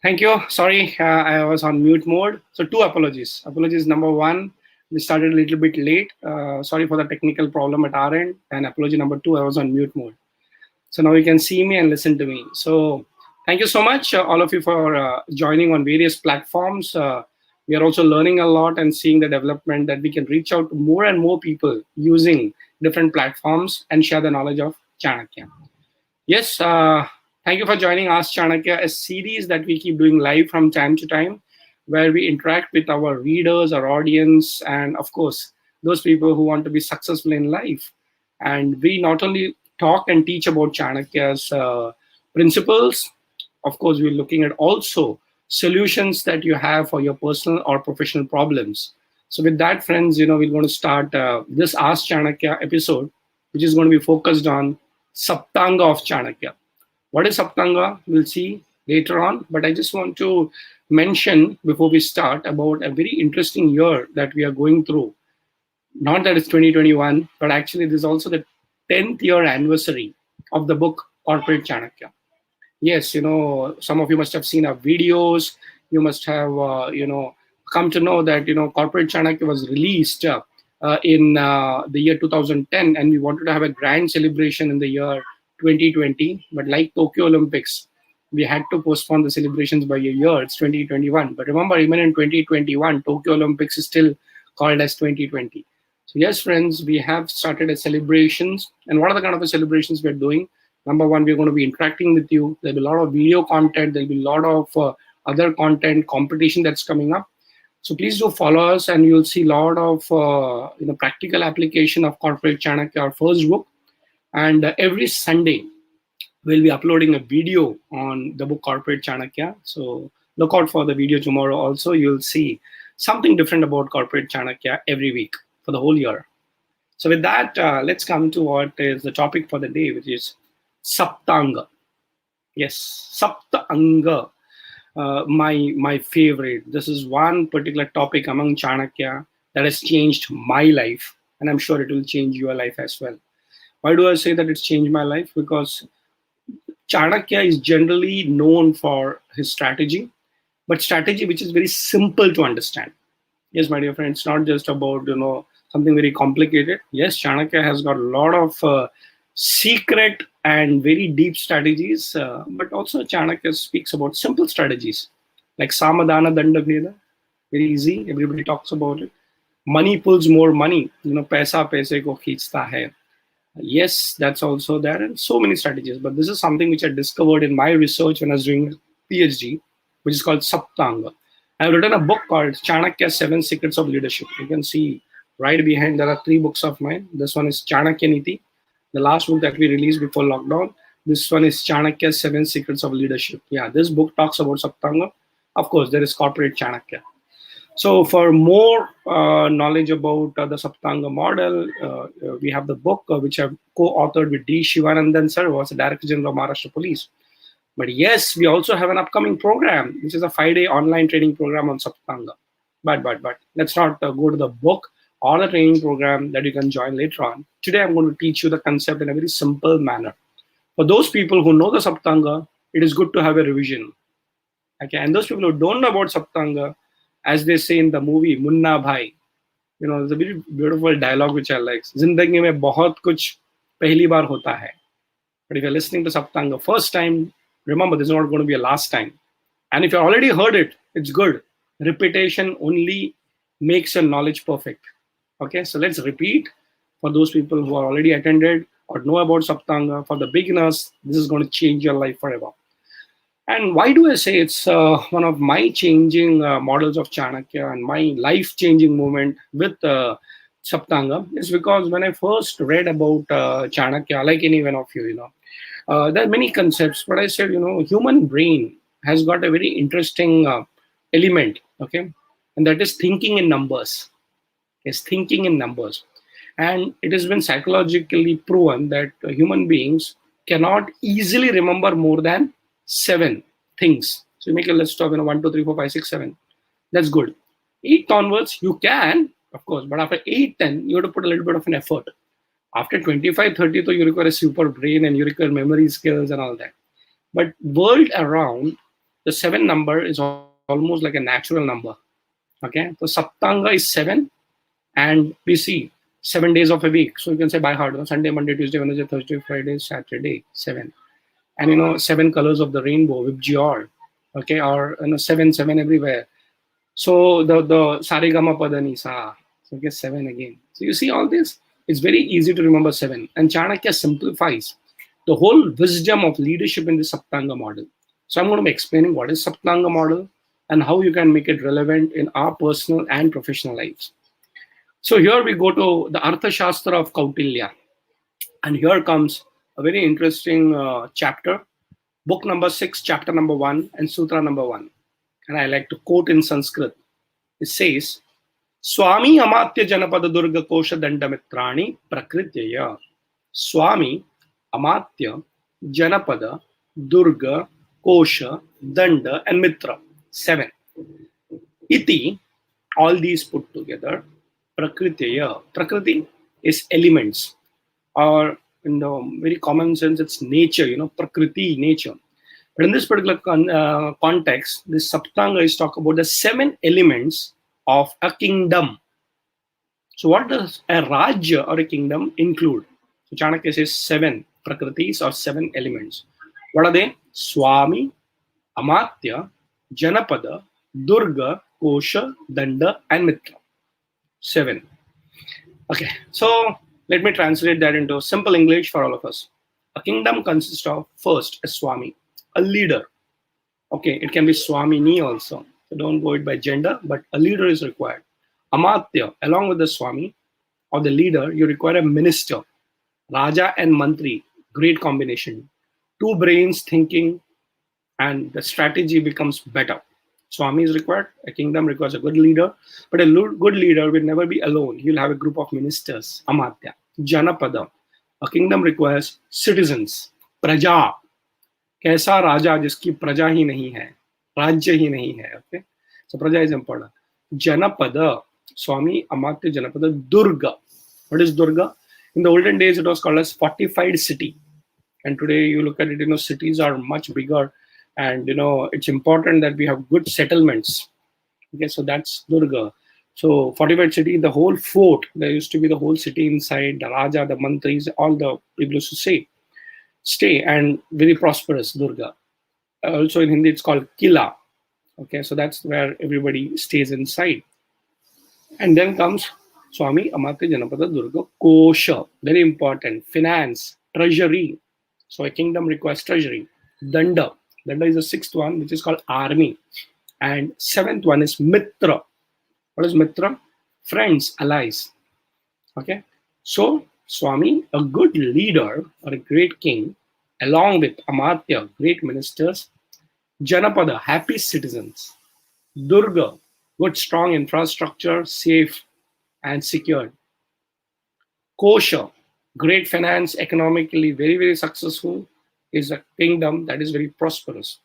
Thank you. Sorry, I was on mute mode. So two apologies. Apologies number one, we started a little bit late. Sorry for the technical problem at our end. And apology number two, I was on mute mode. So now you can see me and listen to me. So thank you so much, all of you, for joining on various platforms. We are also learning a lot and seeing the development that we can reach out to more and more people using different platforms and share the knowledge of Chanakya. Yes, thank you for joining Ask Chanakya, a series that we keep doing live from time to time, where we interact with our readers, our audience, and of course, those people who want to be successful in life. And we not only talk and teach about Chanakya's principles, of course, we're looking at also solutions that you have for your personal or professional problems. So with that, friends, we're going to start this Ask Chanakya episode, which is going to be focused on Saptanga of Chanakya. What is Saptanga? We'll see later on. But I just want to mention before we start about a very interesting year that we are going through. Not that it's 2021, but actually this is also the 10th year anniversary of the book Corporate Chanakya. Yes, some of you must have seen our videos. You must have, come to know that, Corporate Chanakya was released in the year 2010, and we wanted to have a grand celebration in the year 2020. But like Tokyo Olympics, we had to postpone the celebrations by a year. It's 2021. But remember, even in 2021, Tokyo Olympics is still called as 2020. So yes, friends, we have started a celebrations. And what are the kind of celebrations we're doing? Number one, we're going to be interacting with you. There'll be a lot of video content. There'll be a lot of other content, competition that's coming up. So please do follow us, and you'll see a lot of practical application of Corporate Chanakya, our first book. And every Sunday, we'll be uploading a video on the book Corporate Chanakya. So look out for the video tomorrow also. You'll see something different about Corporate Chanakya every week for the whole year. So with that, let's come to what is the topic for the day, which is Saptanga. Yes, Saptanga. My favorite. This is one particular topic among Chanakya that has changed my life, and I'm sure it will change your life as well. Why do I say that it's changed my life? Because Chanakya is generally known for his strategy, but strategy which is very simple to understand. Yes, my dear friends, it's not just about something very complicated. Yes, Chanakya has got a lot of secret and very deep strategies, but also Chanakya speaks about simple strategies like Samadhana Danda Bheda, very easy, everybody talks about it. Money pulls more money, paisa paise ko khichta hai. Yes, that's also there, and so many strategies. But this is something which I discovered in my research when I was doing PhD, which is called Saptanga. I've written a book called Chanakya 7 Secrets of Leadership. You can see right behind there are 3 books of mine. This one is Chanakya Niti, the last book that we released before lockdown. This one is Chanakya 7 Secrets of Leadership. Yeah, this book talks about Saptanga. Of course, there is Corporate Chanakya. So for more knowledge about the Saptanga model, we have the book which I've co-authored with D. Shivanandan sir, who was the Director General of Maharashtra Police. But yes, we also have an upcoming program, which is a 5-day online training program on Saptanga. But let's not go to the book or the training program that you can join later on. Today, I'm going to teach you the concept in a very simple manner. For those people who know the Saptanga, it is good to have a revision. Okay, and those people who don't know about Saptanga, as they say in the movie Munna Bhai, there's a very beautiful dialogue which I like. Zindagi mein bahut kuch pehli baar hota hai. But if you're listening to Saptanga first time, remember this is not going to be a last time. And if you already heard it, it's good. Repetition only makes your knowledge perfect. Okay, so let's repeat for those people who are already attended or know about Saptanga. For the beginners, this is going to change your life forever. And why do I say it's one of my changing models of Chanakya and my life-changing moment with Saptanga? It's because when I first read about Chanakya, like any one of you, there are many concepts, but I said, human brain has got a very interesting element, okay? And that is thinking in numbers. It's thinking in numbers. And it has been psychologically proven that human beings cannot easily remember more than 7 things. So you make a list of 1, 2, 3, 4, 5, 6, 7. That's good. 8 onwards, you can, of course, but after 8, 10, you have to put a little bit of an effort. After 25, 30, so you require a super brain and you require memory skills and all that. But world around, the 7 number is almost like a natural number. Okay, so Saptanga is 7, and we see 7 days of a week. So you can say by heart, Sunday, Monday, Tuesday, Wednesday, Thursday, Friday, Saturday, 7. And 7 colors of the rainbow, Vibgyor, okay, or 7, 7 everywhere. So the Sarigama Padanisa, so guess 7 again. So you see all this, it's very easy to remember 7. And Chanakya simplifies the whole wisdom of leadership in the Saptanga model. So I'm going to be explaining what is Saptanga model and how you can make it relevant in our personal and professional lives. So here we go to the Arthashastra of Kautilya. And here comes a very interesting chapter, book number 6, chapter number 1, and sutra number 1. And I like to quote in Sanskrit. It says, Swami Amatya Janapada Durga Kosha Dandamitrani Prakrityaya. Swami Amatya Janapada Durga Kosha Danda and Mitra. 7. Iti, all these put together, Prakrityaya. Prakriti is elements, or in the very common sense, it's nature, Prakriti, nature. But in this particular context, this Saptanga is talk about the 7 elements of a kingdom. So what does a Rajya or a kingdom include? So Chanakya says 7 Prakritis or 7 elements. What are they? Swami, Amatya, Janapada, Durga, Kosha, Danda, and Mitra. 7. Okay, so let me translate that into simple English for all of us. A kingdom consists of, first, a Swami, a leader. Okay, it can be Swamini also. So don't go it by gender, but a leader is required. Amatya, along with the Swami or the leader, you require a minister. Raja and Mantri, great combination. 2 brains thinking, and the strategy becomes better. Swami is required. A kingdom requires a good leader, but a good leader will never be alone. He'll have a group of ministers. Amatya. Janapada. A kingdom requires citizens. Praja. Kaisa Raja jiski praja hi nahi hai. Rajya hi nahi hai. Okay. So praja is important. Janapada. Swami, Amatya, Janapada. Durga. What is Durga? In the olden days, it was called as fortified city. And today you look at it, cities are much bigger. And it's important that we have good settlements. Okay, so that's Durga. So fortified city, the whole fort, there used to be the whole city inside, the Raja, the Mantris, all the people used to stay, and very prosperous, Durga. Also in Hindi, it's called Kila. Okay, so that's where everybody stays inside. And then comes Swami, Amatya, Janapada, Durga, Kosha, very important, finance, treasury. So a kingdom requires treasury. Danda. Danda is the 6th one, which is called army. And 7th one is Mitra. What is Mitra? Friends, allies. Okay. So, Swami, a good leader or a great king, along with Amatya, great ministers. Janapada, happy citizens. Durga, good strong infrastructure, safe and secured. Kosha, great finance, economically very, very successful, is a kingdom that is very prosperous.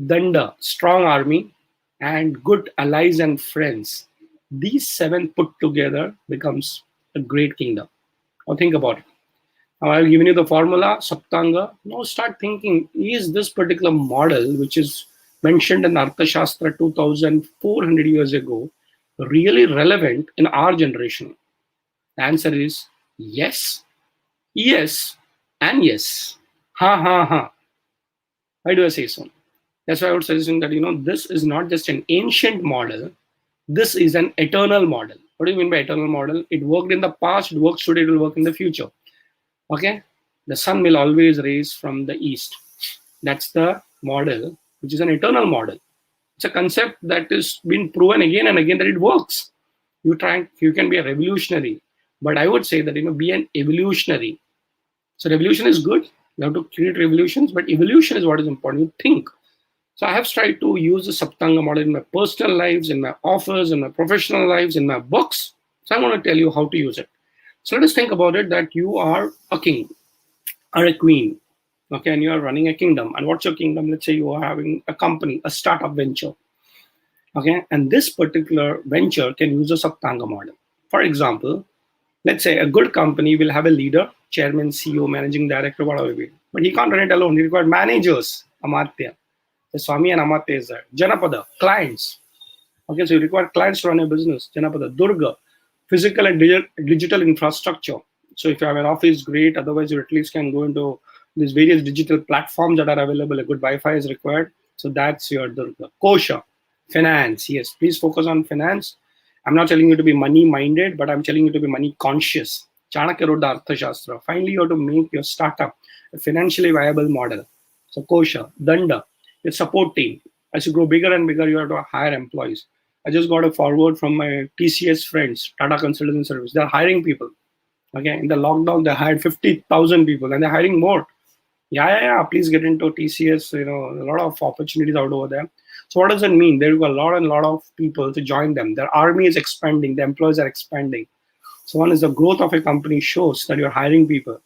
Danda, strong army, and good allies and friends. These 7 put together becomes a great kingdom. Now think about it. Now I've given you the formula, Saptanga. Now start thinking, is this particular model, which is mentioned in Arthashastra 2,400 years ago, really relevant in our generation? The answer is yes, yes, and yes. Ha. Why do I say so? That's why I would suggest that, this is not just an ancient model. This is an eternal model. What do you mean by eternal model? It worked in the past, it works today, it will work in the future. Okay? The sun will always rise from the east. That's the model, which is an eternal model. It's a concept that is been proven again and again that it works. You can be a revolutionary, but I would say that, be an evolutionary. So revolution is good. You have to create revolutions, but evolution is what is important. You think. So I have tried to use the Saptanga model in my personal lives, in my offers, in my professional lives, in my books. So I want to tell you how to use it. So let us think about it, that you are a king or a queen. Okay, and you are running a kingdom. And what's your kingdom? Let's say you are having a company, a startup venture. Okay, and this particular venture can use a Saptanga model. For example, let's say a good company will have a leader, chairman, CEO, managing director, whatever it be. But he can't run it alone. He requires managers, Amatya. The Swami and Amatya is there. Janapada, clients. Okay, so you require clients to run your business. Janapada, Durga, physical and digital infrastructure. So if you have an office, great. Otherwise, you at least can go into these various digital platforms that are available. A good Wi-Fi is required. So that's your Durga. Kosha, finance. Yes, please focus on finance. I'm not telling you to be money-minded, but I'm telling you to be money-conscious. Chanakya wrote the Arthashastra. Finally, you have to make your startup a financially viable model. So Kosha, Danda, your support team. As you grow bigger and bigger, you have to hire employees. I just got a forward from my TCS friends, Tata Consultancy Service. They're hiring people. Okay, in the lockdown, they hired 50,000 people, and they're hiring more. Yeah. Please get into TCS. A lot of opportunities out over there. So what does it mean? There are a lot of people to join them. Their army is expanding. The employees are expanding. So one is the growth of a company shows that you're hiring people.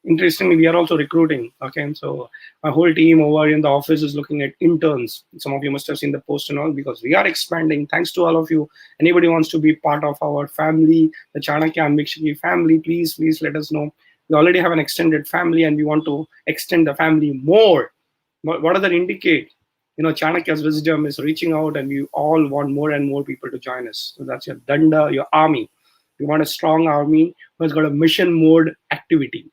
Interestingly, we are also recruiting. Okay, so my whole team over in the office is looking at interns. Some of you must have seen the post and all, because we are expanding. Thanks to all of you. Anybody wants to be part of our family, the Chanakya and Mikshiki family, please let us know. We already have an extended family and we want to extend the family more. What does that indicate? Chanakya's wisdom is reaching out, and we all want more and more people to join us. So that's your Danda, your army. You want a strong army who has got a mission mode activity.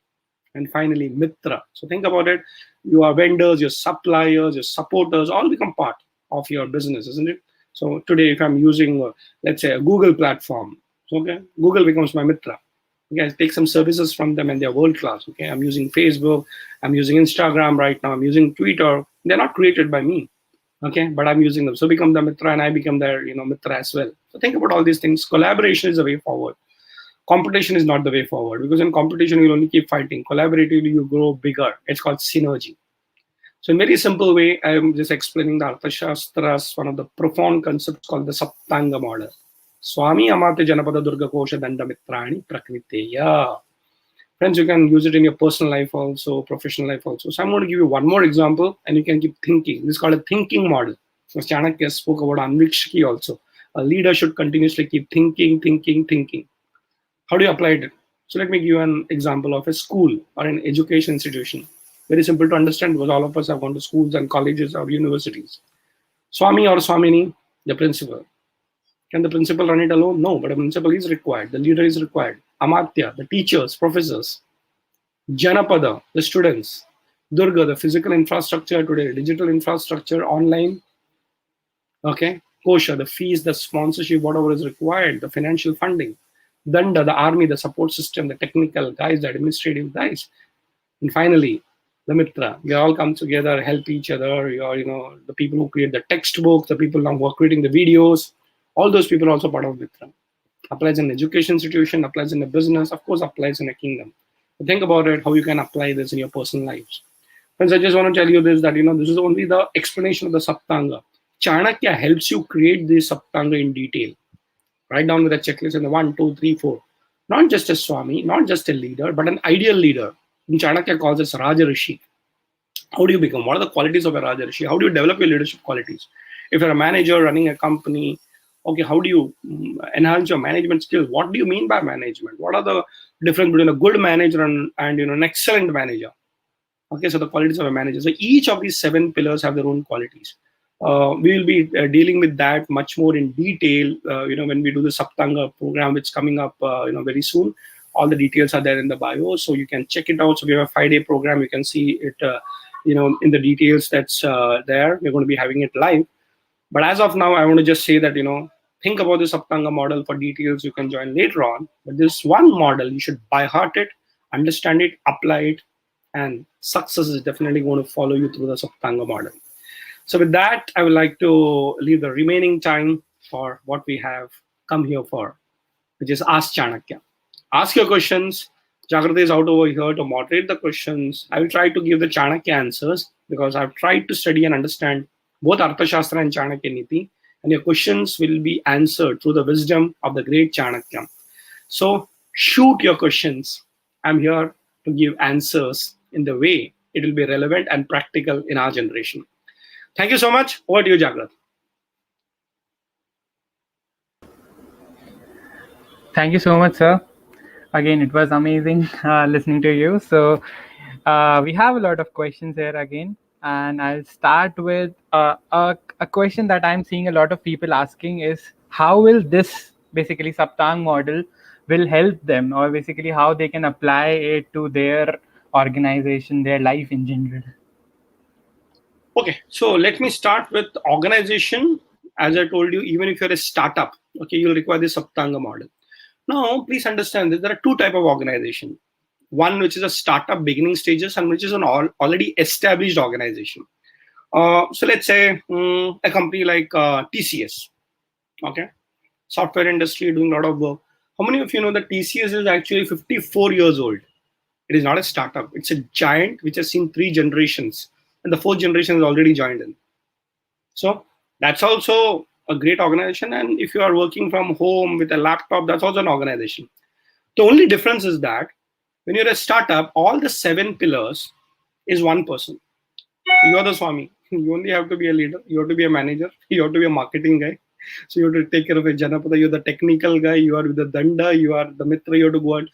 And finally, Mitra. So think about it. Your vendors, your suppliers, your supporters all become part of your business, isn't it? So today, if I'm using, let's say, a Google platform, okay, Google becomes my Mitra. Okay, I take some services from them and they're world class. Okay, I'm using Facebook, I'm using Instagram right now, I'm using Twitter. They're not created by me. Okay, but I'm using them. So become the Mitra and I become their Mitra as well. So think about all these things. Collaboration is the way forward. Competition is not the way forward, because in competition you'll only keep fighting. Collaboratively you grow bigger. It's called synergy. So in very simple way, I'm just explaining the Arthashastras, one of the profound concepts called the Saptanga Model. Swami Amate Janapada Durga Kosha Danda Mitrani Prakriteya. Friends, you can use it in your personal life also, professional life also. So I'm going to give you one more example and you can keep thinking. This is called a thinking model. So Chanakya spoke about Anvikshki also. A leader should continuously keep thinking. How do you apply it? So let me give you an example of a school or an education institution. Very simple to understand because all of us have gone to schools and colleges or universities. Swami or Swamini, the principal. Can the principal run it alone? No, but a principal is required. The leader is required. Amatya, the teachers, professors. Janapada, the students. Durga, the physical infrastructure today, digital infrastructure, online. Okay. Kosha, the fees, the sponsorship, whatever is required, the financial funding. Danda, the army, the support system, the technical guys, the administrative guys. And finally, the Mitra. We all come together, help each other. The people who create the textbooks, the people now who are creating the videos, all those people are also part of Mitra. Applies in education institution, applies in a business, of course, applies in a kingdom. So think about it, how you can apply this in your personal lives. Friends, I just want to tell you this, that, this is only the explanation of the Saptanga. Chanakya helps you create this Saptanga in detail. Write down with a checklist in the 1, 2, 3, 4. Not just a Swami, not just a leader, but an ideal leader. In Chanakya calls this Raja Rishi. How do you become? What are the qualities of a Raja Rishi? How do you develop your leadership qualities? If you're a manager running a company, okay, how do you enhance your management skills? What do you mean by management? What are the difference between a good manager and an excellent manager? Okay, so the qualities of a manager. So each of these 7 pillars have their own qualities. We will be dealing with that much more in detail, when we do the Saptanga program, which is coming up, very soon. All the details are there in the bio, so you can check it out. So we have a 5-day program. You can see it, in the details that's there. We're going to be having it live. But as of now, I want to just say that, think about the Saptanga model. For details, you can join later on. But this one model, you should by heart it, understand it, apply it, and success is definitely going to follow you through the Saptanga model. So with that, I would like to leave the remaining time for what we have come here for, which is Ask Chanakya. Ask your questions. Jagrati is out over here to moderate the questions. I will try to give the Chanakya answers because I've tried to study and understand both Arthashastra and Chanakya Niti, and your questions will be answered through the wisdom of the great Chanakya. So shoot your questions. I'm here to give answers in the way it will be relevant and practical in our generation. Thank you so much. Over to you, Jagrat. Thank you so much, sir. Again, it was amazing listening to you. So we have a lot of questions here again. and I'll start with a question that I'm seeing a lot of people asking is how will this basically Saptang model will help them, or basically how they can apply it to their organization, their life in general. Okay, so let me start with organization. As I told you, even if you're a startup, okay, you'll require this Saptanga model. Now, please understand that there are two types of organization. One which is a startup beginning stages, and which is an already established organization. So let's say a company like TCS, okay, software industry doing a lot of work. How many of you know that TCS is actually 54 years old? It is not a startup. It's a giant which has seen 3 generations, and the 4th generation is already joined in. So that's also a great organization. And if you are working from home with a laptop, that's also an organization. The only difference is that when you're a startup, all the 7 pillars is one person. You are the Swami. You only have to be a leader. You have to be a manager. You have to be a marketing guy. So you have to take care of a Janapada. You're the technical guy. You are with the Danda. You are the Mitra. You have to go out.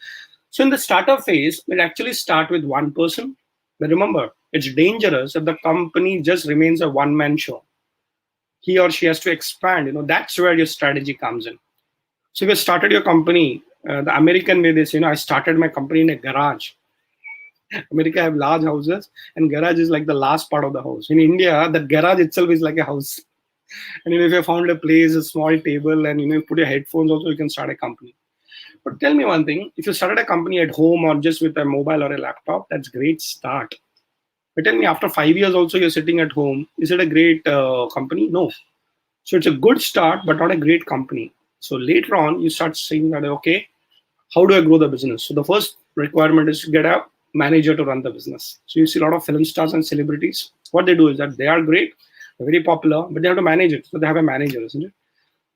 So in the startup phase, we'll actually start with one person. But remember, it's dangerous if the company just remains a one-man show. He or she has to expand. That's where your strategy comes in. So if you started your company, the American way they say, I started my company in a garage. America have large houses, and garage is like the last part of the house. In India, that garage itself is like a house. And if you found a place, a small table, and you put your headphones also, you can start a company. But tell me one thing: if you started a company at home or just with a mobile or a laptop, that's great start. But tell me, after 5 years also you're sitting at home, is it a great company? No. So it's a good start, but not a great company. So later on, you start saying that, okay, how do I grow the business? So the first requirement is to get a manager to run the business. So you see a lot of film stars and celebrities. What they do is that they are great, they're very popular, but they have to manage it. So they have a manager, isn't it?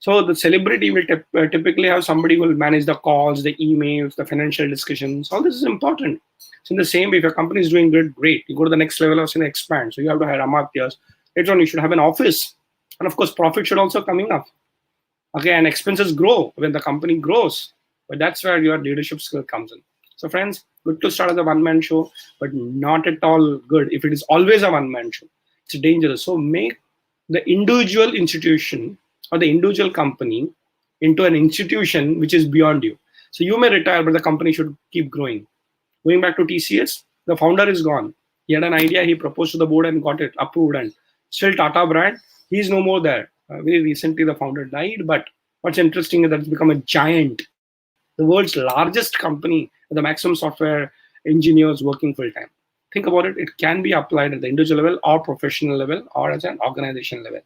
So the celebrity will typically have somebody who will manage the calls, the emails, the financial discussions. All this is important. So in the same way, if your company is doing good, great. You go to the next level of expand. So you have to hire amatyas. Later on, you should have an office. And of course, profit should also coming up. Okay, and expenses grow when the company grows. But that's where your leadership skill comes in. So friends, good to start as a one-man show, but not at all good if it is always a one-man show. It's dangerous. So make the individual institution or the individual company into an institution which is beyond you. So you may retire, but the company should keep growing. Going back to TCS, the founder is gone. He had an idea, he proposed to the board and got it approved. And still Tata brand, he's no more there. Very recently, the founder died. But what's interesting is that it's become a giant, the world's largest company, with the maximum software engineers working full time. Think about it. It can be applied at the individual level or professional level or as an organization level.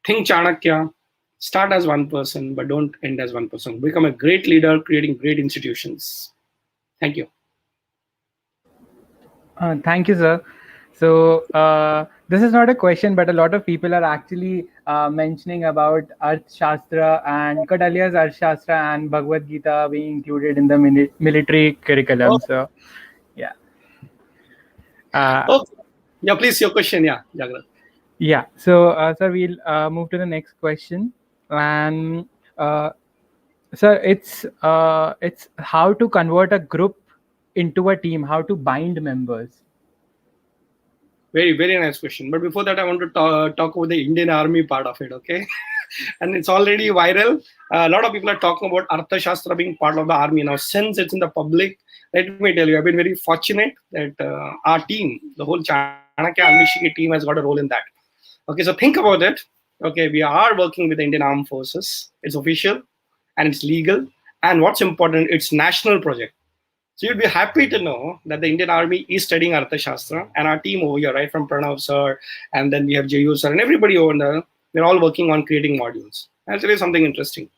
Think Chanakya. Start as one person, but don't end as one person. Become a great leader, creating great institutions. Thank you. Thank you, sir. So this is not a question, but a lot of people are actually mentioning about Arthashastra and Kadaliya's Arthashastra and Bhagavad Gita being included in the military curriculum. Oh. So, yeah. Okay. Yeah, please, your question. Yeah, Jagrat. Yeah. So, sir, we'll move to the next question. And sir, it's how to convert a group into a team, how to bind members. Very, very nice question. But before that, I want to talk about the Indian Army part of it, okay? And it's already viral. A lot of people are talking about Arthashastra being part of the army. Now, since it's in the public, let me tell you, I've been very fortunate that our team, the whole Chanakya Anvishiki team, has got a role in that. Okay, so think about it. Okay, we are working with the Indian Armed Forces. It's official and it's legal. And what's important, it's national project. So you'd be happy to know that the Indian Army is studying Arthashastra, and our team over here, right from Pranav sir, and then we have Jayu sir, and everybody over there, they're all working on creating modules. I'll tell you something interesting.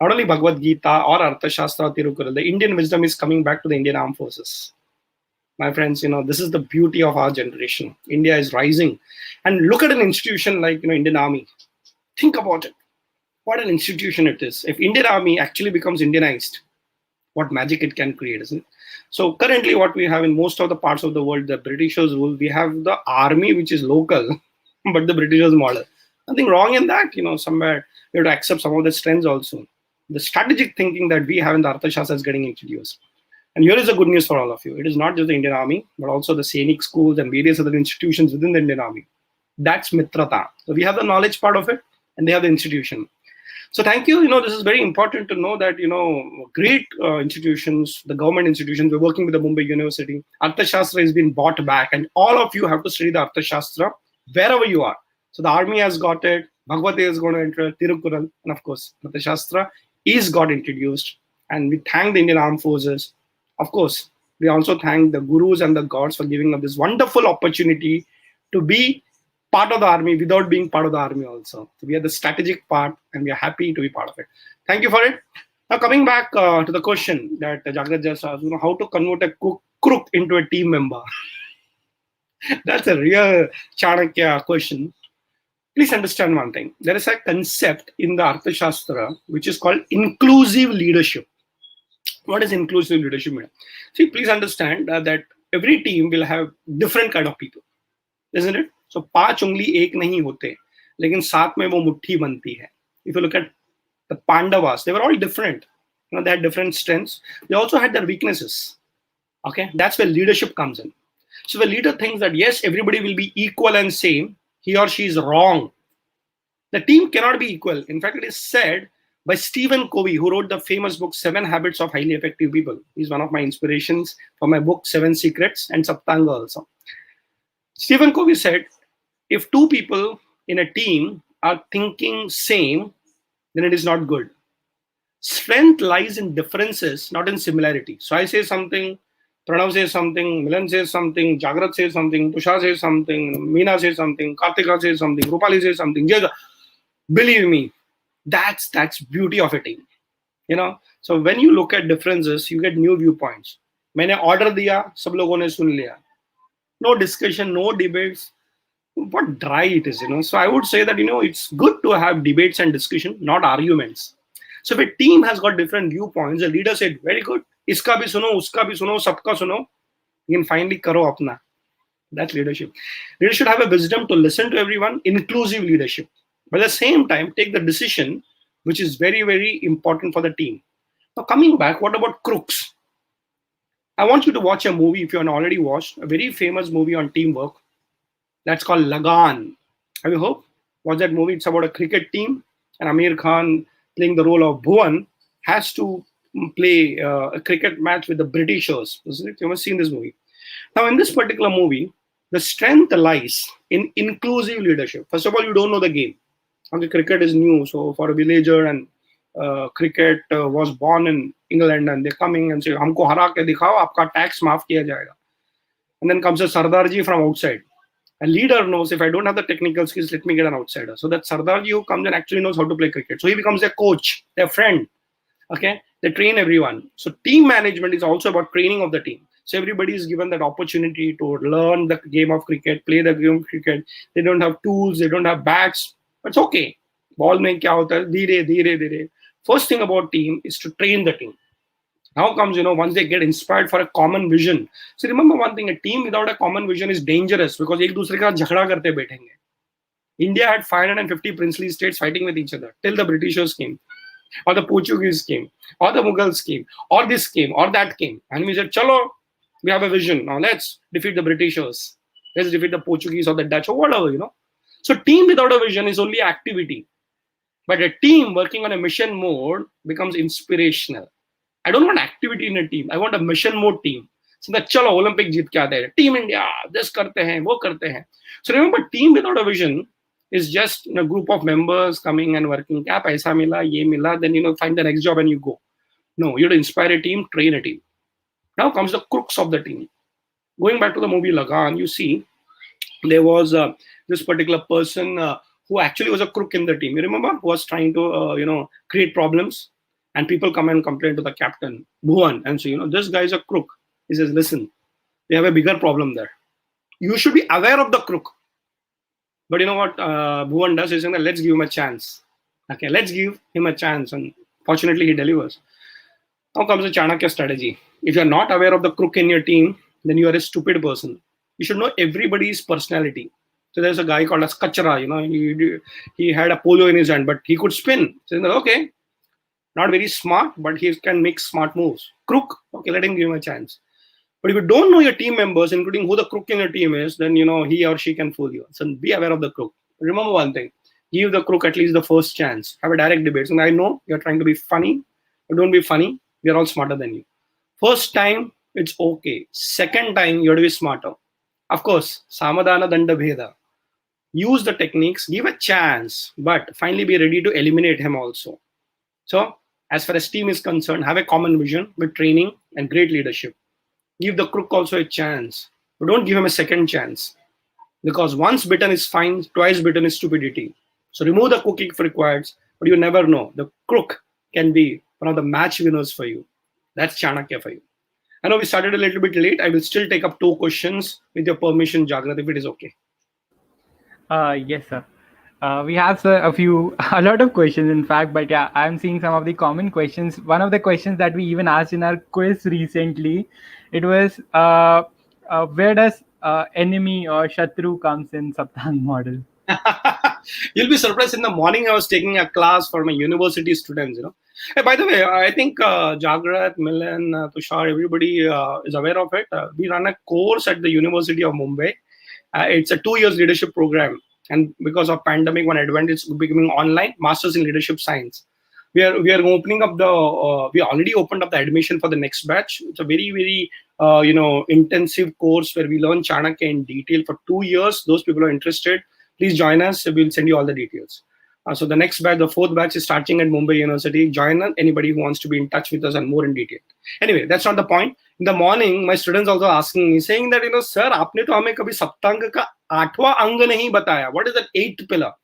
Not only Bhagavad Gita or Arthashastra or Tirukural, the Indian wisdom is coming back to the Indian Armed Forces. My friends, this is the beauty of our generation. India is rising. And look at an institution like Indian Army. Think about it. What an institution it is. If Indian Army actually becomes Indianized, what magic it can create, isn't it? So currently what we have in most of the parts of the world, the Britishers rule, we have the army which is local, but the Britishers model. Nothing wrong in that, somewhere we have to accept some of the strengths also. The strategic thinking that we have in the Arthashastra is getting introduced. And here is the good news for all of you. It is not just the Indian Army, but also the Sainik schools and various other institutions within the Indian Army. That's Mitrata. So we have the knowledge part of it, and they have the institution. So thank you. This is very important to know that, great institutions, the government institutions, we're working with the Mumbai University. Arthashastra has been bought back, and all of you have to study the Arthashastra wherever you are. So the army has got it, Bhagavate is going to enter, Tirukural, and of course, Arthashastra is got introduced. And we thank the Indian Armed Forces. Of course, we also thank the gurus and the gods for giving us this wonderful opportunity to be part of the army without being part of the army also. So we are the strategic part, and we are happy to be part of it. Thank you for it. Now coming back to the question that Jagrat just asked, how to convert a crook into a team member. That's a real Chanakya question. Please understand one thing. There is a concept in the Arthashastra which is called inclusive leadership. What is inclusive leadership? See, please understand that every team will have different kind of people, isn't it? So 5 ungli ek nahi hote, lekin saath mein wo muthi banti hai. If you look at the Pandavas, they were all different. They had different strengths. They also had their weaknesses. Okay, that's where leadership comes in. So the leader thinks that yes, everybody will be equal and same. He or she is wrong. The team cannot be equal. In fact, it is said by Stephen Covey, who wrote the famous book 7 Habits of Highly Effective People. He's one of my inspirations for my book 7 Secrets and Saptanga also. Stephen Covey said, if 2 people in a team are thinking same, then it is not good. Strength lies in differences, not in similarity. So I say something, Pranav says something, Milan says something, Jagrat says something, Tushar says something, Meena says something, Kartika says something, Rupali says something. Believe me, that's beauty of a team. So when you look at differences, you get new viewpoints. मैंने order दिया, सब लोगों ने सुन लिया. No discussion, no debates. What dry it is, So I would say that, it's good to have debates and discussion, not arguments. So if a team has got different viewpoints, the leader said, very good, iska bhi suno, uska bhi suno, sabka suno, you can finally karo apna. That's leadership. Leaders should have a wisdom to listen to everyone, inclusive leadership. But at the same time, take the decision, which is very, very important for the team. Now coming back, what about crooks? I want you to watch a movie, if you haven't already watched, a very famous movie on teamwork. That's called Lagan. Have you heard? Watch that movie. It's about a cricket team, and Amir Khan, playing the role of Bhuvan, has to play a cricket match with the Britishers. Isn't it? You must have seen this movie. Now, in this particular movie, the strength lies in inclusive leadership. First of all, you don't know the game. Okay, cricket is new. So for a villager, and cricket was born in England, and they're coming and say, "Humko hara ke dikhao, aapka tax maaf kiya jayega." And then comes a Sardarji from outside. A leader knows, if I don't have the technical skills, let me get an outsider. So that Sardarji who comes and actually knows how to play cricket. So he becomes a coach, their friend. Okay, they train everyone. So team management is also about training of the team. So everybody is given that opportunity to learn the game of cricket, play the game of cricket. They don't have tools, they don't have bats. But it's okay. Ball mein kya hota hai? Dheere. First thing about team is to train the team. Now comes, once they get inspired for a common vision. So remember one thing, a team without a common vision is dangerous because ek dusre ka jhagda karte baithenge. India had 550 princely states fighting with each other till the Britishers came, or the Portuguese came, or the Mughals came, or this came, or that came. And we said, chalo, we have a vision. Now let's defeat the Britishers. Let's defeat the Portuguese or the Dutch or whatever, So team without a vision is only activity. But a team working on a mission mode becomes inspirational. I don't want activity in a team. I want a mission mode team. So that chalo Olympic jeet ke aate hai. Team India, this karte hain, wo karte hain. So remember, team without a vision is just a group of members coming and working. Kya paisa mila, ye mila, then find the next job and you go. No, you have to inspire a team, train a team. Now comes the crooks of the team. Going back to the movie Lagan, you see there was this particular person who actually was a crook in the team. You remember? Who was trying to create problems. And people come and complain to the captain, Bhuvan, and say, this guy is a crook. He says, listen, we have a bigger problem there. You should be aware of the crook. But you know what Bhuvan does? He's saying that let's give him a chance. Okay, let's give him a chance. And fortunately, he delivers. Now comes the Chanakya strategy. If you're not aware of the crook in your team, then you are a stupid person. You should know everybody's personality. So there's a guy called as Kachara, he had a polo in his hand, but he could spin. So okay, not very smart, but he can make smart moves. crook, okay, let him give him a chance. But if you don't know your team members, including who the crook in your team is, then he or she can fool you. So be aware of the crook. Remember one thing: give the crook at least the first chance. Have a direct debate. And I know you're trying to be funny, but don't be funny. We are all smarter than you. First time, it's okay. Second time, you have to be smarter. Of course, samadhana danda bheda. Use the techniques, give a chance, but finally be ready to eliminate him also. So, as far as team is concerned, have a common vision with training and great leadership. Give the crook also a chance, but don't give him a second chance, because once bitten is fine, twice bitten is stupidity. So remove the crook if required, but you never know. The crook can be one of the match winners for you. That's Chanakya for you. I know we started a little bit late. I will still take up 2 questions with your permission, Jagrat, if it is okay. Yes, sir. We have, sir, a lot of questions, in fact, but yeah, I'm seeing some of the common questions. One of the questions that we even asked in our quiz recently, it was, where does enemy or Shatru comes in Saptang model? You'll be surprised. In the morning, I was taking a class for my university students. Hey, by the way, I think Jagrat, Milan, Tushar, everybody is aware of it. We run a course at the University of Mumbai. It's a 2 years leadership program, and because of pandemic, one advantage is becoming online. Masters in Leadership Science. We are opening up we already opened up the admission for the next batch. It's a very very intensive course where we learn Chanakya in detail for 2 years. Those people are interested, please join us. We'll send you all the details. So the next batch, the 4th batch, is starting at Mumbai University. Join us, anybody who wants to be in touch with us and more in detail. Anyway, that's not the point. In the morning, my students also asking me, saying that, sir, आपने तो हमें कभी सप्तांग का 8वां अंग नहीं बताया. What is that 8th pillar?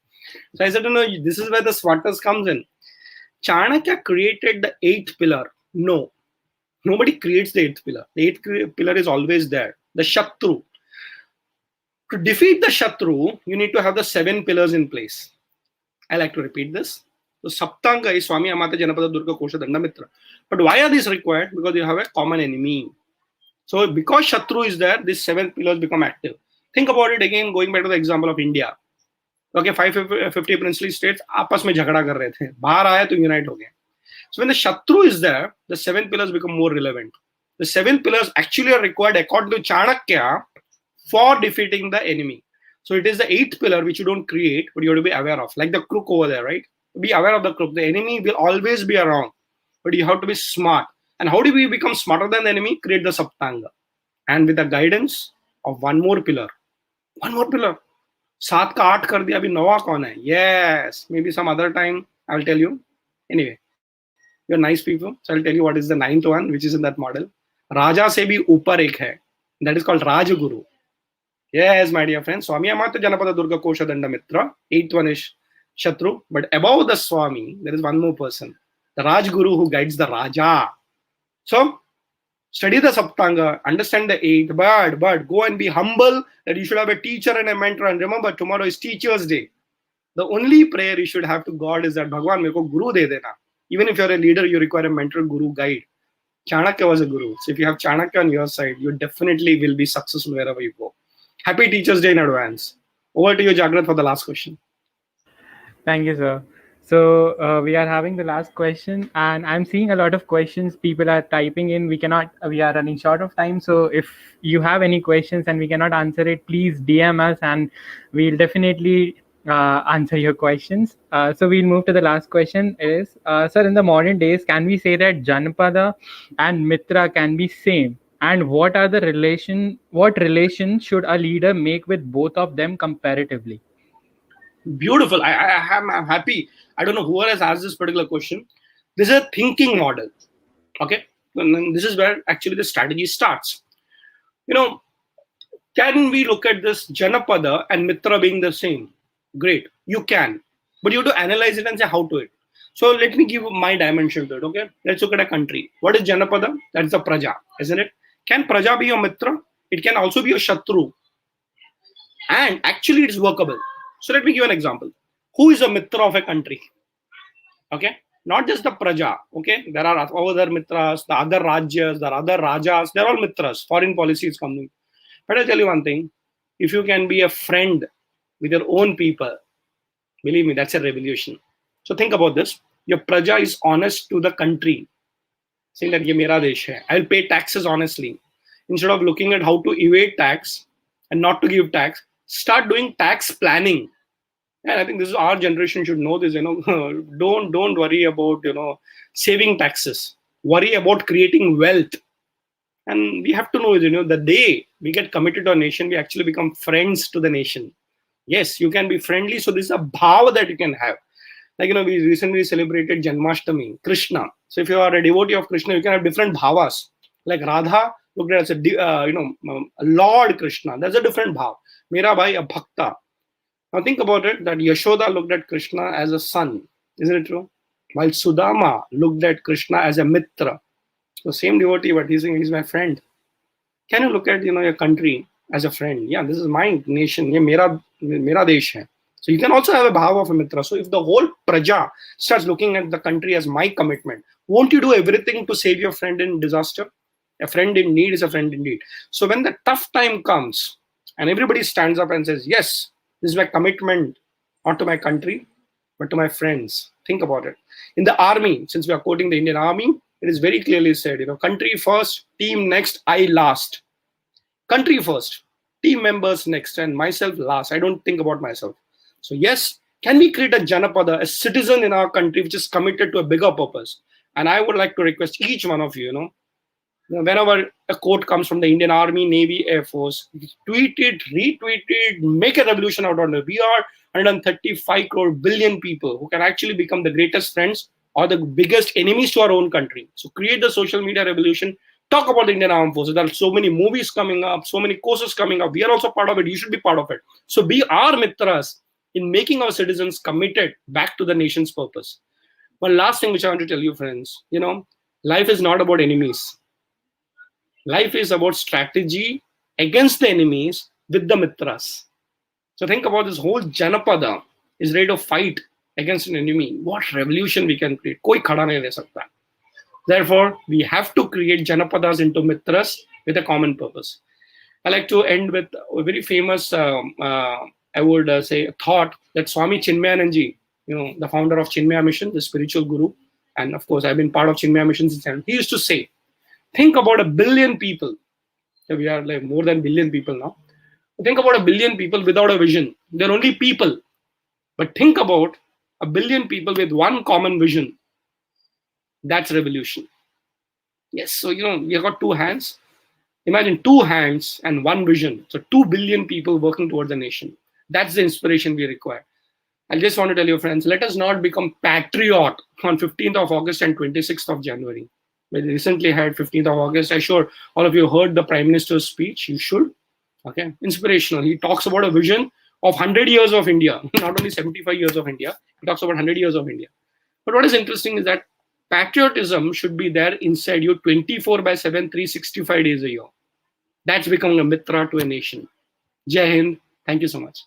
So I said, this is where the smartness comes in. Chanakya created the 8th pillar. No, nobody creates the 8th pillar. The 8th pillar is always there. The Shatru. To defeat the Shatru, you need to have the 7 pillars in place. I like to repeat this. So Saptanga is Swami Amata Janapada Durga Kosha Danda Mitra. But why are these required? Because you have a common enemy. So because Shatru is there, these 7 pillars become active. Think about it again, going back to the example of India. Okay, 550 princely states आपस में झगड़ा कर रहे थे. बाहर आया तो unite हो गए. So when the Shatru is there, the 7 pillars become more relevant. The 7 pillars actually are required according to Chanakya for defeating the enemy. So it is the 8th pillar which you don't create, but you have to be aware of. Like the crook over there, right? Be aware of the crook. The enemy will always be around, but you have to be smart. And how do we become smarter than the enemy? Create the Saptanga. And with the guidance of one more pillar. One more pillar. 7 का 8 कर दिया, अभी 9वां कौन है? Yes, maybe some other time I will tell you. Anyway, you're nice people, so I'll tell you what is the 9th one, which is in that model. Raja से भी ऊपर एक है. That is called Rajguru. Yes, my dear friends. Swami Amata Janapada Durga Kosha Danda Mitra. 8th one is Shatru. But above the Swami, there is one more person. The Rajguru who guides the Raja. So, study the Saptanga, understand the 8th, but go and be humble that you should have a teacher and a mentor. And remember, tomorrow is Teacher's Day. The only prayer you should have to God is that Bhagwan, meko Guru de dena. Even if you're a leader, you require a mentor, Guru, guide. Chanakya was a Guru. So if you have Chanakya on your side, you definitely will be successful wherever you go. Happy Teacher's Day in advance. Over to you, Jagrat, for the last question. Thank you, sir. So we are having the last question, and I'm seeing a lot of questions. People are typing in. We are running short of time. So if you have any questions and we cannot answer it, please DM us and we'll definitely answer your questions. So we'll move to the last question. It is, sir, in the modern days, can we say that Janapada and Mitra can be same? And what relation should a leader make with both of them comparatively? Beautiful. I'm happy. I don't know who has asked this particular question. This is a thinking model. Okay. And then this is where actually the strategy starts. Can we look at this Janapada and Mitra being the same? Great. You can. But you have to analyze it and say how to it. So let me give my dimension to it. Okay. Let's look at a country. What is Janapada? That's the Praja, isn't it? Can Praja be your Mitra? It can also be your Shatru. And actually it's workable. So let me give an example. Who is a Mitra of a country? Okay. Not just the Praja. Okay. There are other Mitras, the other Rajyas, there are other Rajas. They're all Mitras. Foreign policy is coming. But I'll tell you one thing. If you can be a friend with your own people, believe me, that's a revolution. So think about this. Your Praja is honest to the country. saying that ye mera desh hai. I'll pay taxes honestly. Instead of looking at how to evade tax and not to give tax, start doing tax planning. And I think this is our generation should know this. Don't worry about saving taxes. Worry about creating wealth. And we have to know, the day we get committed to a nation, we actually become friends to the nation. Yes, you can be friendly. So this is a bhava that you can have. Like, we recently celebrated Janmashtami, Krishna. So if you are a devotee of Krishna, you can have different bhavas. Like Radha looked at as a Lord Krishna. That's a different bhav. Mera bhai, a bhakta. Now think about it, that Yashoda looked at Krishna as a son. Isn't it true? While Sudama looked at Krishna as a mitra. So same devotee, but he's saying he's my friend. Can you look at your country as a friend? Yeah, this is my nation. Ye mera desh hai. So you can also have a bhava of a mitra. So if the whole praja starts looking at the country as my commitment, won't you do everything to save your friend in disaster? A friend in need is a friend indeed. So when the tough time comes and everybody stands up and says, yes, this is my commitment, not to my country, but to my friends. Think about it. In the army, since we are quoting the Indian Army, it is very clearly said, country first, team next, I last. Country first, team members next, and myself last. I don't think about myself. So yes, can we create a Janapada, a citizen in our country which is committed to a bigger purpose? And I would like to request each one of you, whenever a quote comes from the Indian Army, Navy, Air Force, tweet it, retweet it, make a revolution out of it. We are 135 crore billion people who can actually become the greatest friends or the biggest enemies to our own country. So create the social media revolution. Talk about the Indian Armed Forces. There are so many movies coming up, so many courses coming up. We are also part of it. You should be part of it. So be our mitras in making our citizens committed back to the nation's purpose. One last thing which I want to tell you, friends, life is not about enemies. Life is about strategy against the enemies with the mitras. So think about this whole Janapada is ready to fight against an enemy. What revolution we can create. Koi khada nahi reh sakta. Therefore, we have to create Janapadas into mitras with a common purpose. I like to end with a very famous, I would say, thought that Swami Chinmayananji, the founder of Chinmaya Mission, the spiritual guru, and of course, I've been part of Chinmaya Mission since then. He used to say, think about 1 billion people. We are like more than 1 billion people now. Think about 1 billion people without a vision. They're only people. But think about 1 billion people with one common vision. That's revolution. Yes, so we have got 2 hands. Imagine 2 hands and 1 vision. So 2 billion people working towards a nation. That's the inspiration we require. I just want to tell you, friends, let us not become patriot on 15th of August and 26th of January. We recently had 15th of August. I'm sure all of you heard the Prime Minister's speech. You should. Okay, inspirational. He talks about a vision of 100 years of India, not only 75 years of India. He talks about 100 years of India. But what is interesting is that patriotism should be there inside you 24/7, 365 days a year. That's becoming a mitra to a nation. Jai Hind. Thank you so much.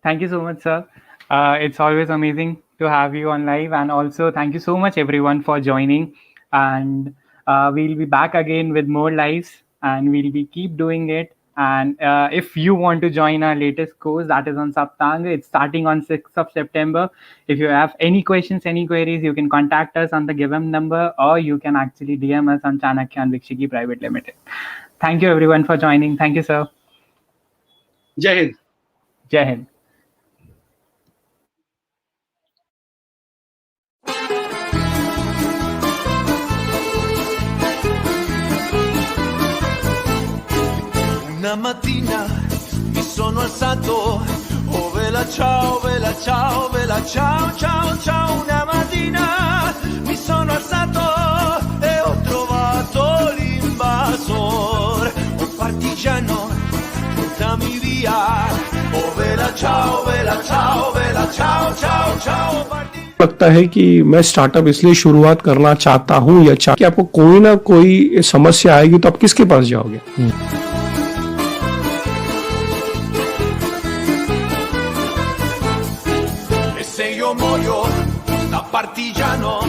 Thank you so much, sir. It's always amazing to have you on live. And also, thank you so much, everyone, for joining. And we'll be back again with more lives, and we'll be keep doing it. And if you want to join our latest course, that is on Saptanga, it's starting on 6th of September. If you have any questions, any queries, you can contact us on the given number, or you can actually DM us on Chanakya and Vikshiki Private Limited. Thank you, everyone, for joining. Thank you, sir. Jai Hind. Jai Hind. Una mattina mi sono alzato, oh vela ciao, vela ciao, vela ciao, ciao, ciao. Una mattina mi sono alzato e ho trovato l'invasor, un partigiano, portami via, oh vela ciao, vela ciao, vela ciao, ciao, ciao. लगता है कि मैं startup इसलिए शुरुआत करना चाहता हूं या कि आपको कोई ना कोई समस्या आएगी तो आप किसके पास जाओगे? E se io muoio da partigiano